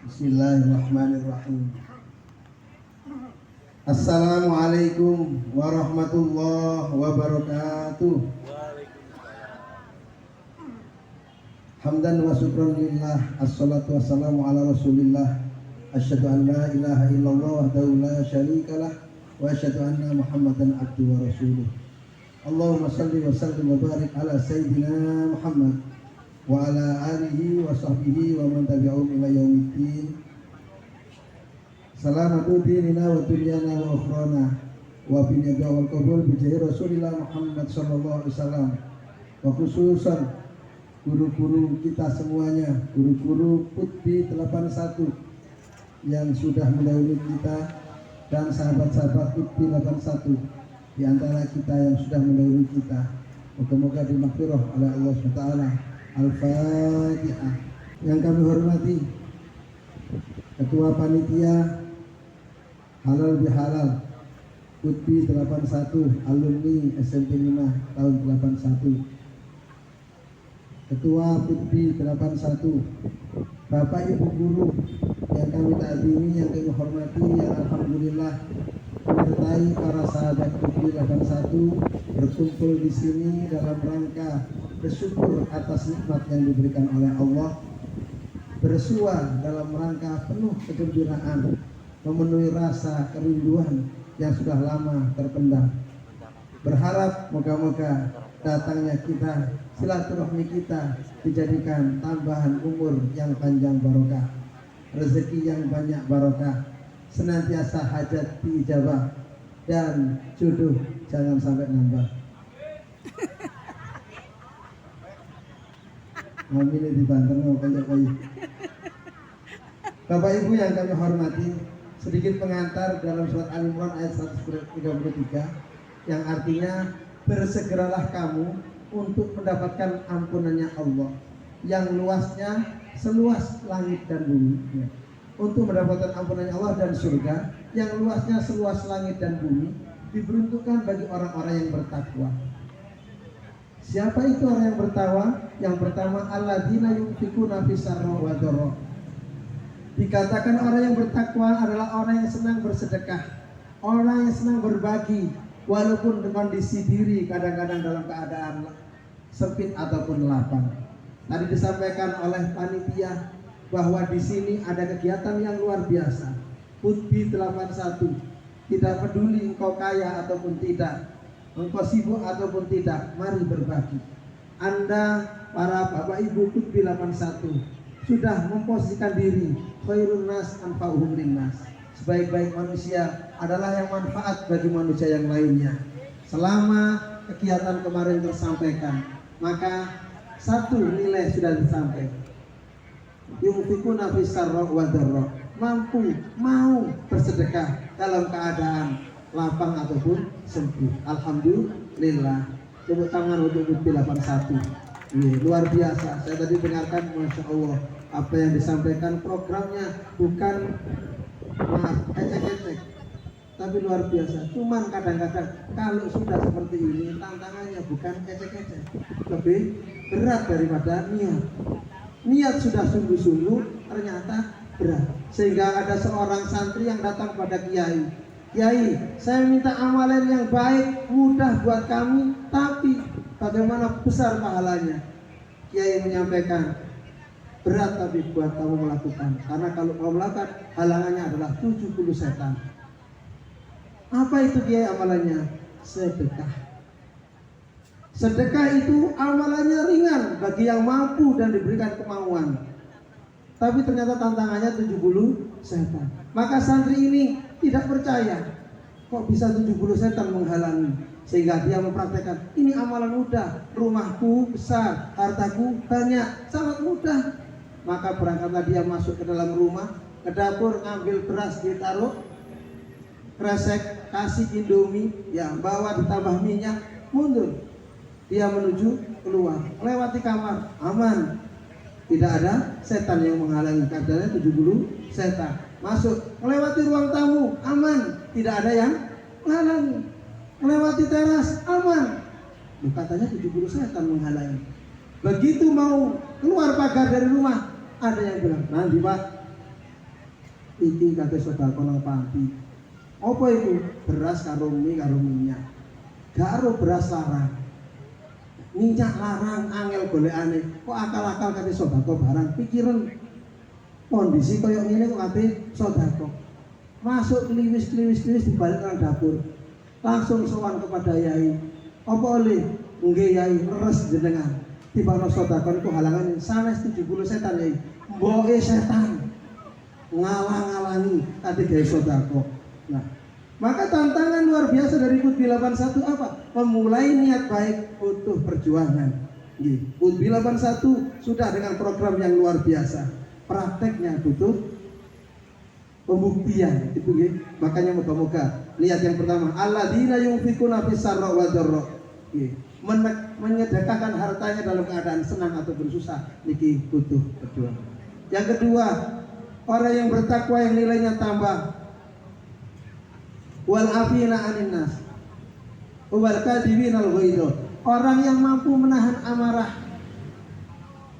Bismillahirrahmanirrahim. Assalamualaikum warahmatullahi wabarakatuh. Hamdan wa syukran lillah. Assalatu wassalamu ala rasulillah. Asyhadu an la ilaha illallah wahdahu la syarikalah wa asyhadu anna muhammadan abduhu wa rasuluh. Allahumma salli wa sallim wa barik ala sayyidina Muhammad wa ala alihi wa sahbihi wa man tabi'ahum ila yaumiddin. Salamatu dinina wa dunyana wa ukhrana wa binya wal qabul bi jahi Rasulillah Muhammad sallallahu alaihi wasallam. Wa khususan guru-guru kita semuanya, guru-guru Putbi 81 yang sudah mendahului kita dan sahabat-sahabat Putbi 81 di antara kita yang sudah mendahului kita. Moga-moga dimaghfirah oleh Allah SWT. Al-Fatihah. Yang kami hormati Ketua Panitia Halal Bihalal Putbi 81 alumni SMP 5 tahun 81. Ketua Putbi 81, Bapak Ibu guru yang kami takzimi, yang kami hormati, yang alhamdulillah menyertai para sahabat Putbi 81 berkumpul di sini dalam rangka bersyukur atas nikmat yang diberikan oleh Allah, bersua dalam rangka penuh kegembiraan, memenuhi rasa kerinduan yang sudah lama terpendam. Berharap moga-moga datangnya kita, silaturahmi kita dijadikan tambahan umur yang panjang barokah, rezeki yang banyak barokah, senantiasa hajat diijabah, dan jodoh jangan sampai nambah. Amin di Banten mau kayu. Bapak Ibu yang kami hormati, sedikit pengantar dalam surat Al-Imran ayat 133 yang artinya bersegeralah kamu untuk mendapatkan ampunannya Allah yang luasnya seluas langit dan bumi. Untuk mendapatkan ampunannya Allah dan surga yang luasnya seluas langit dan bumi diperuntukkan bagi orang-orang yang bertakwa. Siapa itu orang yang bertakwa? Yang pertama, alladzina yunfikuna fis-sarra wa dharra. Dikatakan orang yang bertakwa adalah orang yang senang bersedekah, orang yang senang berbagi walaupun dengan kondisi diri kadang-kadang dalam keadaan sempit ataupun lapang. Tadi disampaikan oleh panitia bahwa di sini ada kegiatan yang luar biasa. Putbi 81, tidak peduli engkau kaya ataupun tidak, engkau sibuk ataupun tidak, mari berbagi. Anda para Bapak Ibu Putbi 81 sudah memposisikan diri khairun nas anfa'uhum linnas. Sebaik-baik manusia adalah yang manfaat bagi manusia yang lainnya. Selama kegiatan kemarin tersampaikan, maka satu nilai sudah disampaikan. Yunfikuna fis-sarra wa dharra, mampu mau bersedekah dalam keadaan lapang ataupun sempit. Alhamdulillah. Tepuk tangan untuk Putbi 81. Luar biasa. Saya tadi dengarkan, masya Allah, apa yang disampaikan, programnya bukan ecek-ecek, tapi luar biasa. Cuman kadang-kadang kalau sudah seperti ini, tantangannya bukan ecek-ecek, lebih berat daripada niat. Niat sudah sungguh-sungguh, ternyata berat. Sehingga ada seorang santri yang datang pada kiai, "Kiai, saya minta amalan yang baik, mudah buat kami, tapi bagaimana besar pahalanya?" Kiai menyampaikan, berat tapi buat kamu melakukan, karena kalau kamu melakukan, halangannya adalah 70 setan. Apa itu Kiai amalannya? Sedekah. Sedekah itu amalannya ringan bagi yang mampu dan diberikan kemauan, tapi ternyata tantangannya 70 setan. Maka santri ini tidak percaya, kok bisa 70 setan menghalangi, sehingga dia mempraktekkan, ini amalan mudah, rumahku besar, hartaku banyak, sangat mudah. Maka berangkatlah dia masuk ke dalam rumah, ke dapur, ngambil beras, ditaruh kresek, kasih indomie, ya bawa ditambah minyak, mundur. Dia menuju keluar, lewati kamar, aman, tidak ada setan yang menghalangi, katanya 70 setan. Masuk, melewati ruang tamu, aman, tidak ada yang menghalangi. Melewati teras, aman, katanya 70 setan menghalangi. Begitu mau keluar pagar dari rumah, ada yang bilang, nanti Pak, iki kate sedekah nang panti. Apa itu? Beras karo mie karo minyak. Karo beras larang. Minyak larang angel golekane. Kok akal-akal kate sedekah barang pikiran kondisi kaya ngene kok kate sedekah. Masuk kliwis dibalik nang dapur. Langsung sowan kepada Yai. Apa oleh? Nggih Yai, leres jenengan. Tibano sedekah niku halangan sanes 70 setan Yai. Mboke setan. Ngalang-alangi kate gawe sedekah. Nah, maka tantangan luar biasa dari Qutbi 81 apa? Memulai niat baik butuh perjuangan. Qutbi 81 sudah dengan program yang luar biasa. Prakteknya butuh pembuktian. Itu nggih. Makanya moga-moga lihat yang pertama, alladzina yunfikuna fis sarra wa dharra. Menyedekahkan hartanya dalam keadaan senang ataupun susah. Niki butuh perjuangan. Yang kedua, orang yang bertakwa yang nilainya tambah. Wal afina 'anil nas wal kadhibina al ghaidha. Orang yang mampu menahan amarah.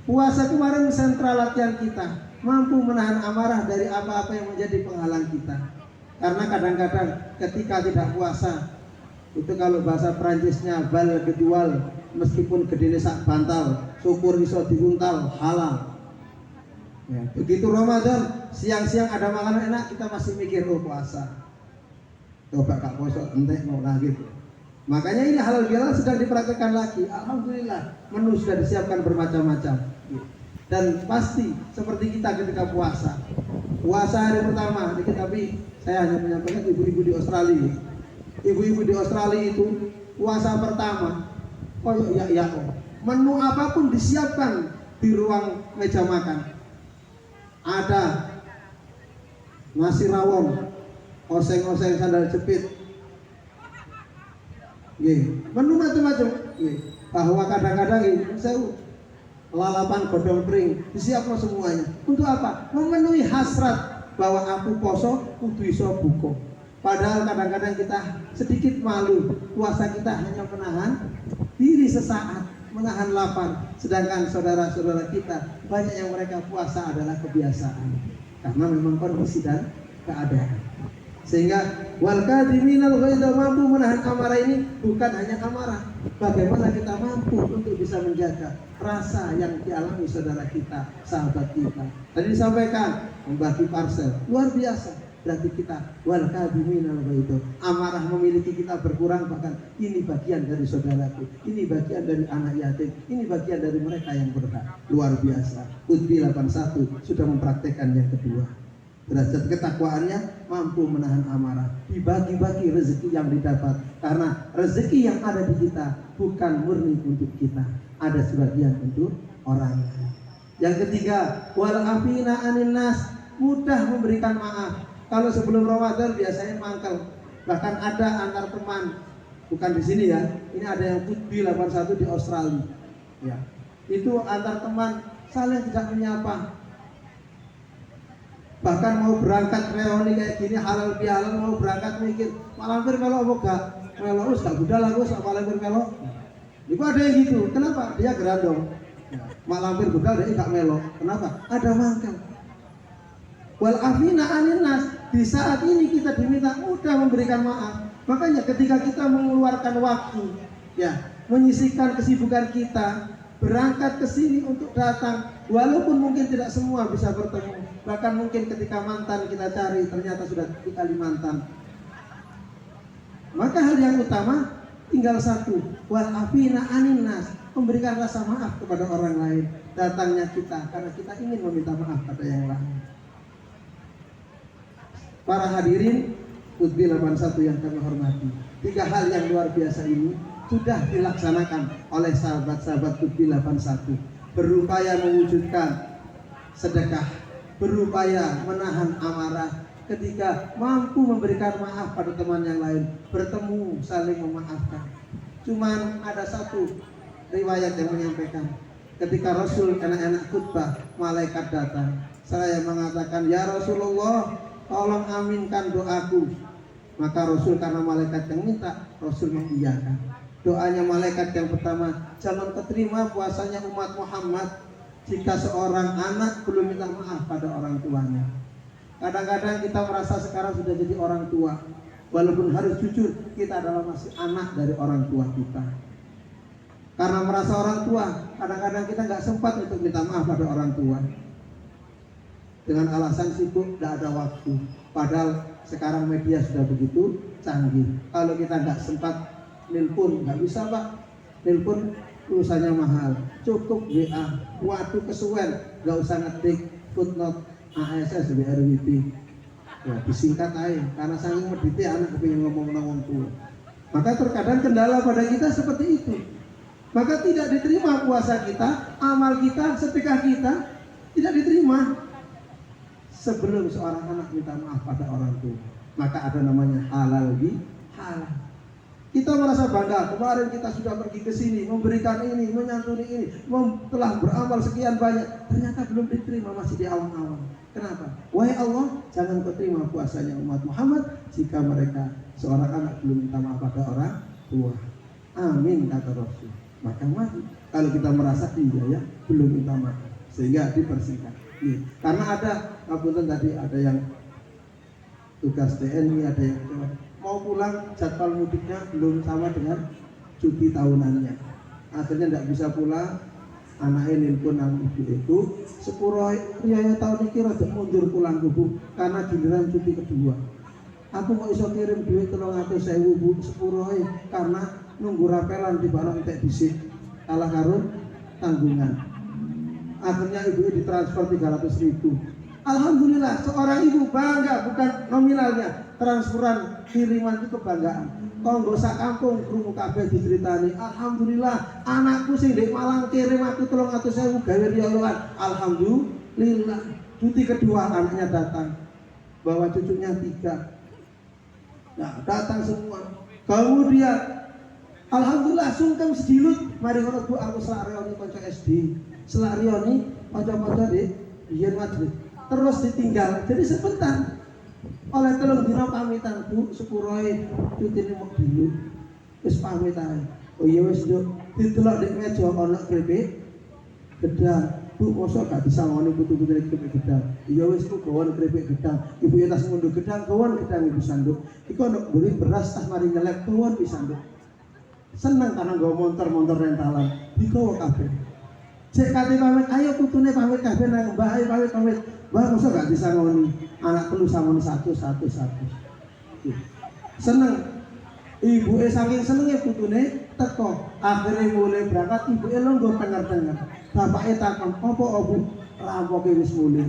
Puasa kemarin sentral latihan kita, mampu menahan amarah dari apa-apa yang menjadi penghalang kita. Karena kadang-kadang ketika tidak puasa, itu kalau bahasa Prancisnya bal kejual, meskipun gedene sak bantal, syukur iso diuntal halal. Ya, begitu Ramadan, siang-siang ada makanan enak, kita masih mikir oh puasa. Coba kak puasa entek mau lagi. Makanya ini halal bihalal sedang dipraktekkan lagi. Alhamdulillah, menu sudah disiapkan bermacam-macam. Dan pasti seperti kita ketika puasa. Puasa hari pertama, tapi saya hanya menyampaikan ibu-ibu di Australia. Ibu-ibu di Australia itu puasa pertama, koyok ya menu apapun disiapkan di ruang meja makan. Ada nasi rawon, oseng-oseng sandal jepit, menu macam-macam. Bahwa kadang-kadang saya lalapan godong pring disiapkan semuanya. Untuk apa? Memenuhi hasrat bahwa aku poso kudu iso buka. Padahal kadang-kadang kita sedikit malu, puasa kita hanya menahan diri sesaat, menahan lapar. Sedangkan saudara-saudara kita banyak yang mereka puasa adalah kebiasaan, karena memang kondisi dan keadaan. Sehingga wal kadhiminal ghaidha, mampu menahan amarah ini bukan hanya amarah. Bagaimana kita mampu untuk bisa menjaga rasa yang dialami saudara kita, sahabat kita. Tadi disampaikan membagi parcel, luar biasa. Berarti kita wal kadhiminal ghaidha, amarah memiliki kita berkurang, bahkan ini bagian dari saudaraku, ini bagian dari anak yatim, ini bagian dari mereka yang berhak. Luar biasa. Qutbi 81 sudah mempraktekkan yang kedua. Derajat ketakwaannya mampu menahan amarah, dibagi-bagi rezeki yang didapat, karena rezeki yang ada di kita bukan murni untuk kita, ada sebagian untuk orang lain. Yang ketiga, wal afina 'anil nas, mudah memberikan maaf. Kalau sebelum Ramadan biasanya mangkel, bahkan ada antar teman, bukan di sini ya, ini ada yang Qutbi 81 di Australia, ya, itu antar teman saling tidak menyapa. Bahkan mau berangkat reuni kayak gini halal bihalal, mau berangkat mikir malampir melok apa gak melok, us gak budal aku sama malampir melok. Itu ada yang gitu. Kenapa? Dia gerandong. Malampir budal dia gak melok. Kenapa? Ada mangkal. Wal afina 'anil nas, di saat ini kita diminta mudah memberikan maaf. Makanya ketika kita mengeluarkan waktu, ya, menyisihkan kesibukan kita, berangkat ke sini untuk datang, walaupun mungkin tidak semua bisa bertemu. Bahkan mungkin ketika mantan kita cari ternyata sudah di Kalimantan. Maka hal yang utama tinggal satu, wal afina 'anil nas, memberikan rasa maaf kepada orang lain. Datangnya kita karena kita ingin meminta maaf pada yang lain. Para hadirin Qutbi 81 yang kami hormati, 3 hal yang luar biasa ini sudah dilaksanakan oleh sahabat-sahabat Qutbi 81. Berupaya mewujudkan sedekah, berupaya menahan amarah, ketika mampu memberikan maaf pada teman yang lain, bertemu saling memaafkan. Cuman ada satu riwayat yang menyampaikan, ketika Rasul enak-enak khutbah, malaikat datang. Saya mengatakan, ya Rasulullah, tolong aminkan doaku. Maka Rasul, karena malaikat yang minta, Rasul mengiyakan. Doanya malaikat yang pertama, jangan keterima puasanya umat Muhammad jika seorang anak belum minta maaf pada orang tuanya. Kadang-kadang kita merasa sekarang sudah jadi orang tua. Walaupun harus jujur, kita adalah masih anak dari orang tua kita. Karena merasa orang tua, kadang-kadang kita nggak sempat untuk minta maaf pada orang tua. Dengan alasan sibuk, nggak ada waktu. Padahal sekarang media sudah begitu canggih. Kalau kita nggak sempat nelpon, nggak bisa Pak. Nelpon urusannya mahal. Cukup WA. Waduh kesuwen, nggak usah ngetik footnote ASS BRWP. Ya disingkat aja. Karena saking medite anak kepingin ngomong tua. Maka terkadang kendala pada kita seperti itu. Maka tidak diterima puasa kita, amal kita, sedekah kita tidak diterima sebelum seorang anak minta maaf pada orang tua. Maka ada namanya halal bihalal. Kita merasa bangga, kemarin kita sudah pergi ke sini, memberikan ini, menyantuni ini, telah beramal sekian banyak, ternyata belum diterima, masih di awal-awal. Kenapa? Wahai Allah, jangan kau terima puasanya umat Muhammad jika mereka seorang anak belum minta maaf pada orang tua. Amin kata Rasul. Maka mari kalau kita merasa iya ya belum minta maaf, sehingga dipersingkat. Karena ada kabupaten tadi ada yang tugas TNI, ada yang mau pulang jadwal mudiknya belum sama dengan cuti tahunannya, akhirnya tidak bisa pulang. Anaknya nelpon nang ibu itu sepuro riaya tahun ini rada mundur pulang kubu karena giliran cuti kedua. Aku mau iso kirim duit 300.000 bu sepuro karena nunggu rapelan di barang entek bisik kalah karun tanggungan. Akhirnya ibu ditransfer 300.000. Alhamdulillah seorang ibu bangga, bukan nominalnya, transferan kiriman itu kebanggaan. Konggo sak kampung krungu kabeh diceritani, alhamdulillah anakku sing ndek Malang kirim aku 300.000 gawe riyolan. Alhamdulillah. Cuti kedua anaknya datang, bawa cucunya 3. Nah, datang semua. Kemudian alhamdulillah sungkem sedilut, mari ngono Bu aku selak reoni kanca SD. Selak reoni kanca-kanca di biyen Madrid. Terus ditinggal. Jadi sebentar. Oleh telung dina pamitan Bu sepuroi cutine mok dulu. Wis pamit ae. Oh iya wis Nduk, didelok nek meja ana krepek gedang. Bu mosok gak disangoni putu-putune krepek gedang. Iya wis ku gawon krepek gedang. Ibu ya tas ngunduh gedang, gawon gedang ibu sanduk. Iku ana beli beras tas mari nyelek gawon pisan Nduk. Seneng karena nggo montor-montor rentalan. Digawa kabeh. Cek kate pamit, ayo putune pamit kabeh nang Mbah, ayo pamit. Mbah mosok gak disangoni. Anak telu samon satu. Seneng. Ibu saking senenge putune teko. Akhirnya mulai berangkat ibu longgo tenger-tenger. Bapaknya takon, "Apa Bu? Rampoke wis mulai."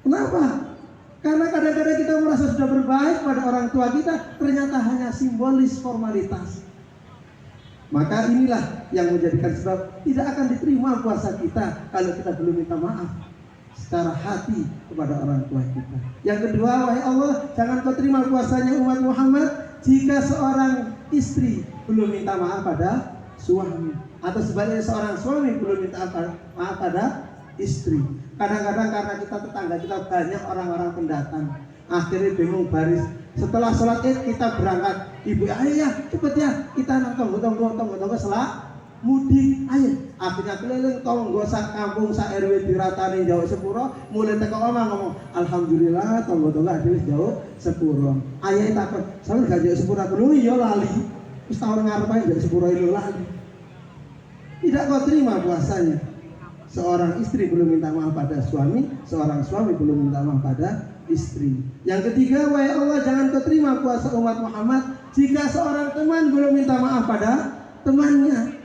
Kenapa? Karena kadang-kadang kita merasa sudah berbaik pada orang tua kita, ternyata hanya simbolis formalitas. Maka inilah yang menjadikan sebab tidak akan diterima puasa kita kalau kita belum minta maaf secara hati kepada orang tua kita. Yang kedua, wahai Allah, jangan kau terima puasanya umat Muhammad jika seorang istri belum minta maaf pada suami, atau sebaliknya seorang suami belum minta maaf pada istri. Kadang-kadang karena kita tetangga kita banyak orang-orang pendatang, akhirnya bingung baris. Setelah sholat id kita berangkat, ibu ayo ya cepet ya kita nang tonggo selak mudik ayo. Akhirnya keliling tonggo sak kampung sak RW diratani jauh sepuro, mulai teko omah ngomong alhamdulillah tonggo wis jauh sepuro. Ayah takut sampe gak jauh sepuro aku iya lali. Wis tahun ngarep ae jauh sepuro itu lali. Tidak kau terima puasanya seorang istri belum minta maaf pada suami, seorang suami belum minta maaf pada istri. Yang ketiga, wahai Allah, jangan kau terima puasa umat Muhammad jika seorang teman belum minta maaf pada temannya.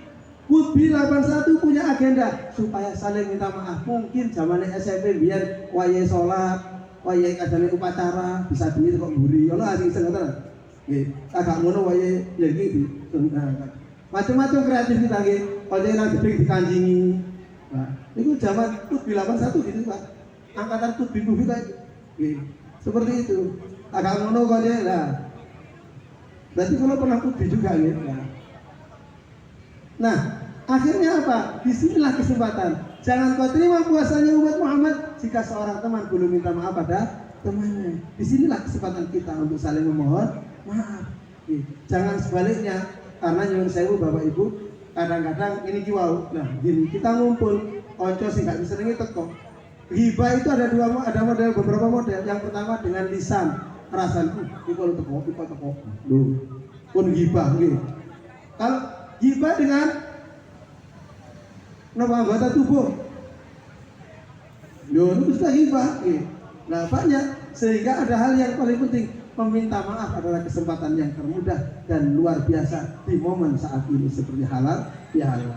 Putbi 81 punya agenda supaya saling minta maaf. Mungkin zamannya SMP biar wayai sholat, wayai kadane upacara bisa duit kok mburi. Allah asing seneng. Nggih, agak ngono wayai ya gitu. Macam-macam kreativitas nggih. Wayai nang gedhe dikanjingi. Nah, itu zaman Putbi 81 gitu Pak. Angkatan Putbi kayak seperti itu. Agak ngono kok ya. Nah, berarti kalau pernah Putbi juga ya. Nah, akhirnya apa? Disinilah kesempatan. Jangan kau terima puasanya umat Muhammad jika seorang teman belum minta maaf pada temannya. Disinilah kesempatan kita untuk saling memohon maaf. Jangan sebaliknya, karena nyuwun sewu Bapak Ibu, kadang-kadang ini kiwau. Nah, gini kita ngumpul, konco sing gak disenengi teko. Ghibah itu ada model, beberapa model. Yang pertama dengan lisan, rasan, ikut teko, pun ghibah gitu. Kalau ghibah dengan nama anggota tubuh, itu sudah ghibah. Gitu. Nah banyak, sehingga ada hal yang paling penting, meminta maaf adalah kesempatan yang termudah dan luar biasa di momen saat ini, seperti halal bihalal.